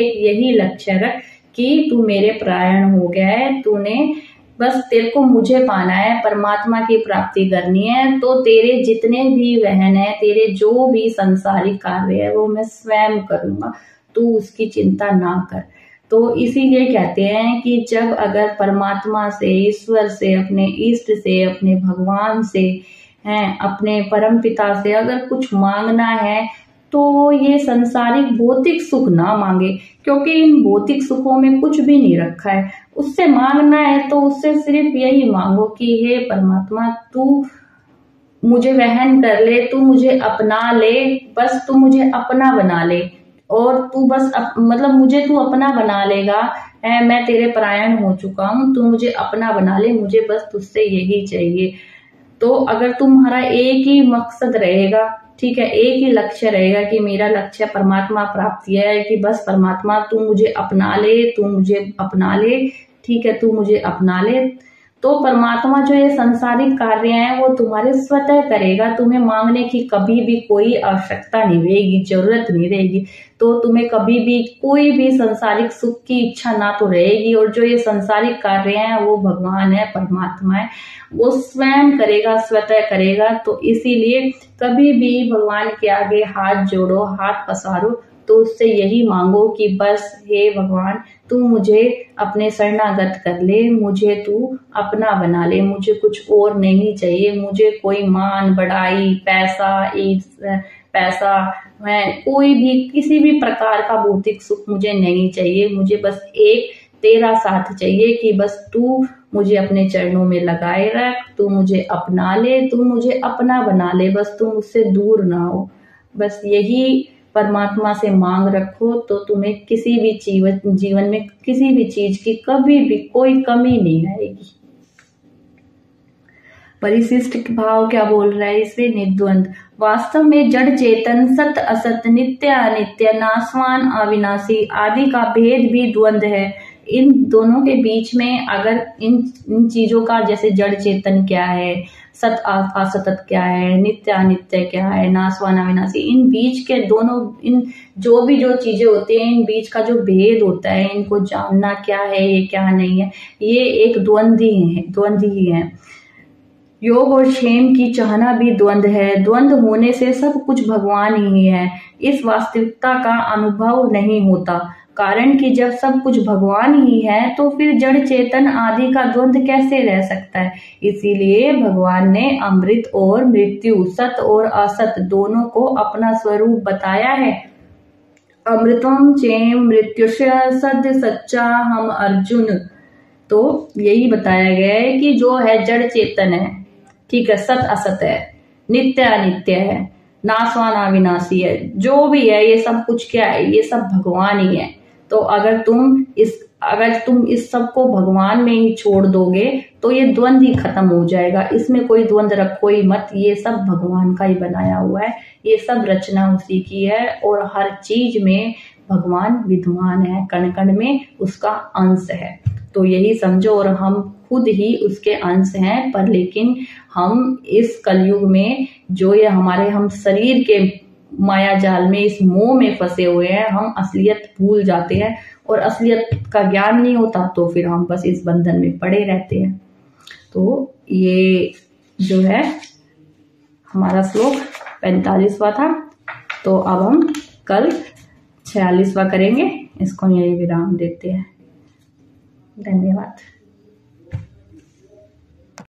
यही लक्ष्य रख कि तू मेरे परायण हो गया है, तूने बस तेरे को मुझे पाना है, परमात्मा की प्राप्ति करनी है। तो तेरे जितने भी वहन है, तेरे जो भी संसारिक कार्य है वो मैं स्वयं करूंगा, तू उसकी चिंता ना कर। तो इसीलिए कहते हैं कि जब अगर परमात्मा से, ईश्वर से, अपने इष्ट से, अपने भगवान से, हैं अपने परम पिता से अगर कुछ मांगना है तो ये संसारिक भौतिक सुख ना मांगे, क्योंकि इन भौतिक सुखों में कुछ भी नहीं रखा है। उससे मांगना है तो उससे सिर्फ यही मांगो कि हे परमात्मा, तू मुझे वहन कर ले, तू मुझे अपना ले, बस तू मुझे अपना बना ले। और तू बस मतलब मुझे तू अपना बना लेगा, मैं तेरे परायण हो चुका हूँ, तू मुझे अपना बना ले, मुझे बस तुझसे यही चाहिए। तो अगर तुम्हारा एक ही मकसद रहेगा, ठीक है, एक ही लक्ष्य रहेगा कि मेरा लक्ष्य परमात्मा प्राप्ति है, कि बस परमात्मा तू मुझे अपना ले, तू मुझे अपना ले, ठीक है, तू मुझे अपना ले, तो परमात्मा जो ये संसारिक कार्य हैं वो तुम्हारे स्वतः करेगा। तुम्हें मांगने की कभी भी कोई आवश्यकता नहीं रहेगी, जरूरत नहीं रहेगी। तो तुम्हें कभी भी कोई भी संसारिक सुख की इच्छा ना तो रहेगी। और जो ये संसारिक कार्य हैं वो भगवान है, परमात्मा है, वो स्वयं करेगा, स्वतः करेगा। तो इसीलिए कभी भी भगवान के आगे हाथ जोड़ो, हाथ पसारो, तो उससे यही मांगो कि बस हे भगवान, तू मुझे अपने शरणागत कर ले, मुझे तू अपना बना ले, मुझे कुछ और नहीं चाहिए, मुझे कोई मान बढ़ाई, पैसा मैं कोई भी किसी भी प्रकार का भौतिक सुख मुझे नहीं चाहिए। मुझे बस एक तेरा साथ चाहिए कि बस तू मुझे अपने चरणों में लगाए रख, तू मुझे अपना ले, तू मुझे अपना बना ले, बस तू मुझसे दूर ना हो। बस यही परमात्मा से मांग रखो तो तुम्हें किसी भी जीवन में किसी भी चीज की कभी भी कोई कमी नहीं आएगी। परिशिष्ट भाव क्या बोल रहा है इसमें? निर्द्वंद। वास्तव में जड़ चेतन, सत असत, नित्य अनित्य, नाशवान अविनाशी आदि का भेद भी द्वंद है। इन दोनों के बीच में अगर इन चीजों का, जैसे जड़ चेतन क्या है, सत असत क्या है, नित्य अनित्य क्या है, नाशवान अविनाशी, इन बीच के दोनों, इन जो चीजें होती हैं, इन बीच का जो भेद होता है, इनको जानना क्या है, ये क्या नहीं है, ये एक द्वंद ही है। योग और क्षेम की चाहना भी द्वंद है। द्वंद होने से सब कुछ भगवान ही है, इस वास्तविकता का अनुभव नहीं होता। कारण कि जब सब कुछ भगवान ही है तो फिर जड़ चेतन आदि का द्वंद कैसे रह सकता है। इसीलिए भगवान ने अमृत और मृत्यु, सत और असत दोनों को अपना स्वरूप बताया है। अमृतम चेम मृत्युष सद सच्चा हम अर्जुन। तो यही बताया गया है कि जो है जड़ चेतन है, ठीक है, सत असत है, नित्य अनित्य है, नाशवान अविनाशी है, जो भी है ये सब कुछ क्या है, ये सब भगवान ही है। तो अगर तुम इस सब को भगवान में ही छोड़ दोगे तो ये द्वंद ही खत्म हो जाएगा। इसमें कोई द्वंद रखो ही मत, ये सब भगवान का ही बनाया हुआ है, ये सब रचना उसी की है। और हर चीज में भगवान विद्यमान है, कण कण में उसका अंश है। तो यही समझो, और हम खुद ही उसके अंश हैं। पर लेकिन हम इस कलयुग में जो ये हम शरीर के माया जाल में, इस मोह में फंसे हुए हैं, हम असलियत भूल जाते हैं और असलियत का ज्ञान नहीं होता, तो फिर हम बस इस बंधन में पड़े रहते हैं। तो ये जो है हमारा श्लोक 45वां था। तो अब हम कल 46वां करेंगे। इसको यही विराम देते हैं। धन्यवाद।